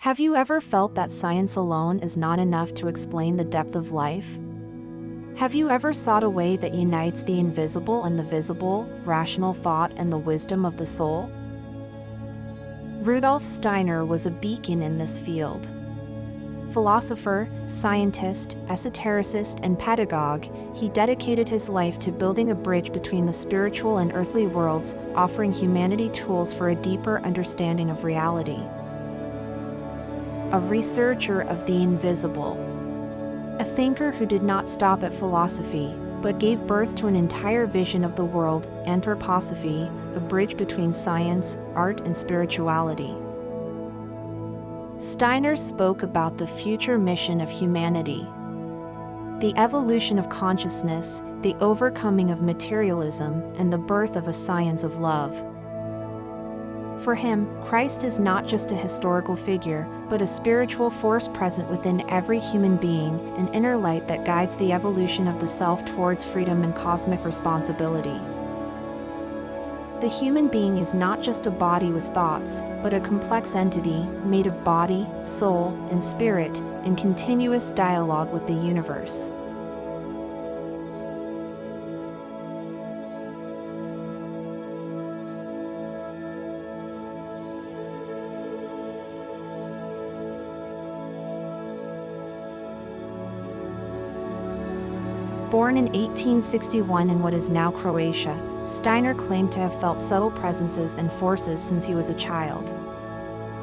Have you ever felt that science alone is not enough to explain the depth of life? Have you ever sought a way that unites the invisible and the visible, rational thought and the wisdom of the soul? Rudolf Steiner was a beacon in this field. Philosopher, scientist, esotericist, and pedagogue, he dedicated his life to building a bridge between the spiritual and earthly worlds, offering humanity tools for a deeper understanding of reality. A researcher of the invisible. A thinker who did not stop at philosophy, but gave birth to an entire vision of the world, Anthroposophy, a bridge between science, art, and spirituality. Steiner spoke about the future mission of humanity, the evolution of consciousness, the overcoming of materialism, and the birth of a science of love. For him, Christ is not just a historical figure, but a spiritual force present within every human being, an inner light that guides the evolution of the self towards freedom and cosmic responsibility. The human being is not just a body with thoughts, but a complex entity made of body, soul, and spirit, in continuous dialogue with the universe. Born in 1861 in what is now Croatia, Steiner claimed to have felt subtle presences and forces since he was a child.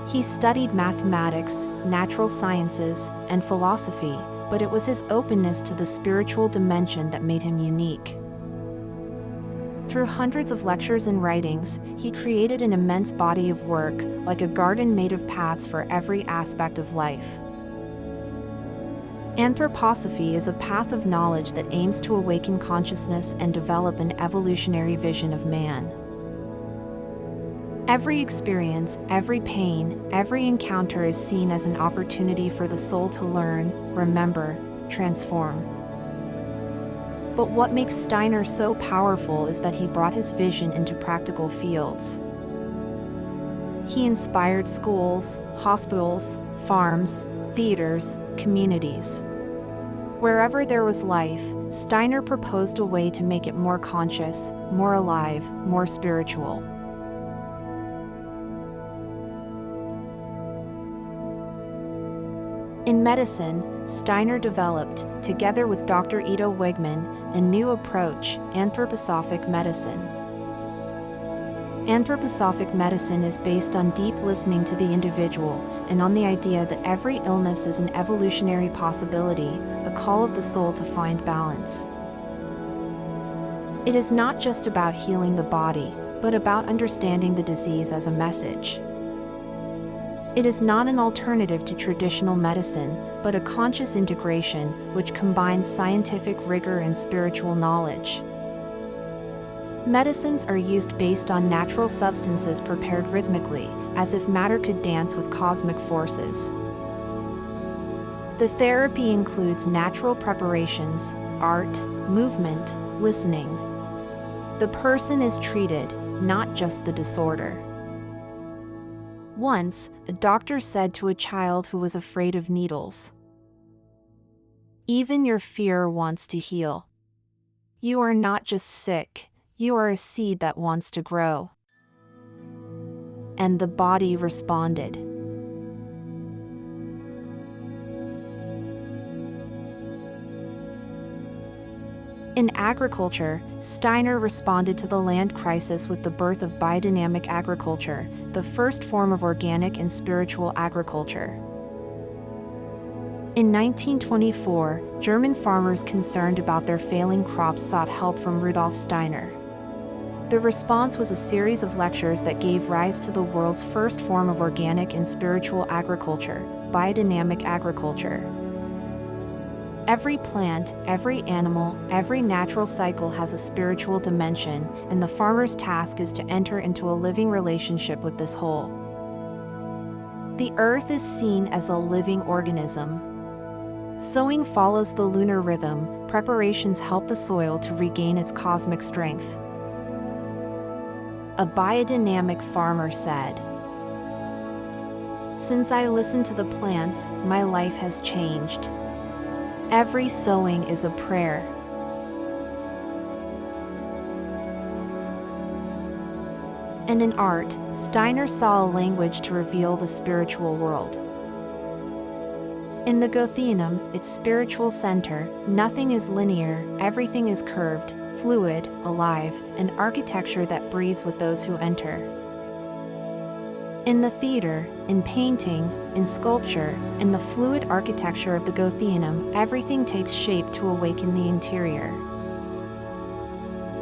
He studied mathematics, natural sciences, and philosophy, but it was his openness to the spiritual dimension that made him unique. Through hundreds of lectures and writings, he created an immense body of work, like a garden made of paths for every aspect of life. Anthroposophy is a path of knowledge that aims to awaken consciousness and develop an evolutionary vision of man. Every experience, every pain, every encounter is seen as an opportunity for the soul to learn, remember, transform. But what makes Steiner so powerful is that he brought his vision into practical fields. He inspired schools, hospitals, farms, theaters, communities. Wherever there was life, Steiner proposed a way to make it more conscious, more alive, more spiritual. In medicine, Steiner developed, together with Dr. Ido Wigman, a new approach, anthroposophic medicine. Anthroposophic medicine is based on deep listening to the individual and on the idea that every illness is an evolutionary possibility, a call of the soul to find balance. It is not just about healing the body, but about understanding the disease as a message. It is not an alternative to traditional medicine, but a conscious integration which combines scientific rigor and spiritual knowledge. Medicines are used based on natural substances prepared rhythmically, as if matter could dance with cosmic forces. The therapy includes natural preparations, art, movement, listening. The person is treated, not just the disorder. Once, a doctor said to a child who was afraid of needles, "Even your fear wants to heal. You are not just sick. You are a seed that wants to grow." And the body responded. In agriculture, Steiner responded to the land crisis with the birth of biodynamic agriculture, the first form of organic and spiritual agriculture. In 1924, German farmers concerned about their failing crops sought help from Rudolf Steiner. The response was a series of lectures that gave rise to the world's first form of organic and spiritual agriculture, biodynamic agriculture. Every plant, every animal, every natural cycle has a spiritual dimension, and the farmer's task is to enter into a living relationship with this whole. The earth is seen as a living organism. Sowing follows the lunar rhythm, preparations help the soil to regain its cosmic strength. A biodynamic farmer said, Since I listened to the plants, my life has changed. Every sowing is a prayer. And in art, Steiner saw a language to reveal the spiritual world. In the Goetheanum, its spiritual center, nothing is linear, everything is curved, fluid, alive, an architecture that breathes with those who enter. In the theater, in painting, in sculpture, in the fluid architecture of the Goetheanum, everything takes shape to awaken the interior.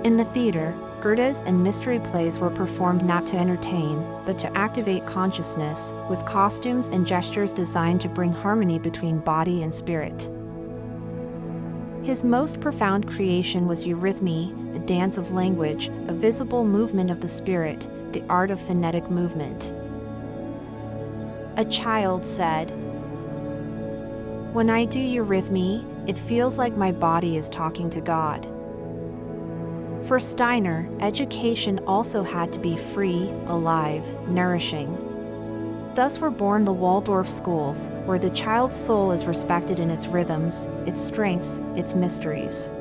In the theater, Goethe's and mystery plays were performed not to entertain, but to activate consciousness, with costumes and gestures designed to bring harmony between body and spirit. His most profound creation was Eurythmy, a dance of language, a visible movement of the spirit, the art of phonetic movement. A child said, "When I do Eurythmy, it feels like my body is talking to God." For Steiner, education also had to be free, alive, nourishing. Thus were born the Waldorf schools, where the child's soul is respected in its rhythms, its strengths, its mysteries.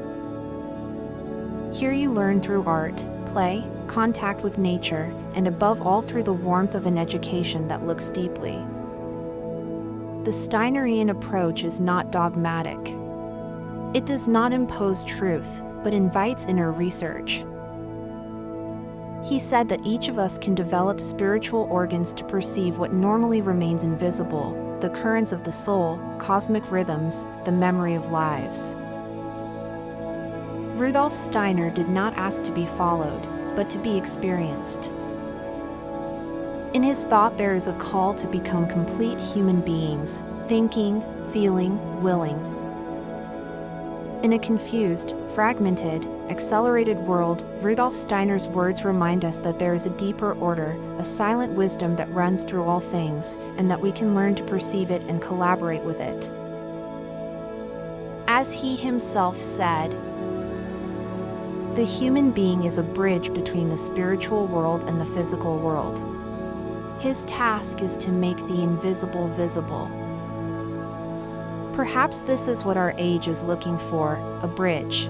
Here you learn through art, play, contact with nature, and above all through the warmth of an education that looks deeply. The Steinerian approach is not dogmatic. It does not impose truth, but invites inner research. He said that each of us can develop spiritual organs to perceive what normally remains invisible, the currents of the soul, cosmic rhythms, the memory of lives. Rudolf Steiner did not ask to be followed, but to be experienced. In his thought there is a call to become complete human beings, thinking, feeling, willing. In a confused, fragmented, accelerated world, Rudolf Steiner's words remind us that there is a deeper order, a silent wisdom that runs through all things, and that we can learn to perceive it and collaborate with it. As he himself said, "The human being is a bridge between the spiritual world and the physical world. His task is to make the invisible visible." Perhaps this is what our age is looking for, a bridge.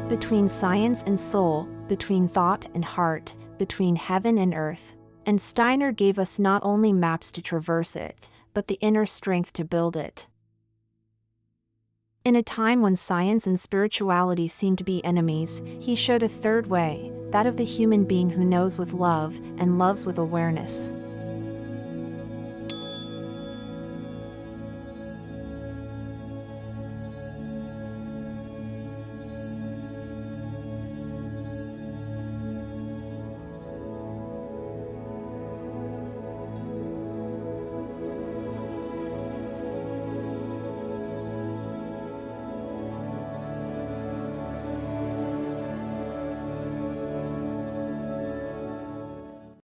Between science and soul, between thought and heart, between heaven and earth. And Steiner gave us not only maps to traverse it, but the inner strength to build it. In a time when science and spirituality seem to be enemies, he showed a third way, that of the human being who knows with love and loves with awareness.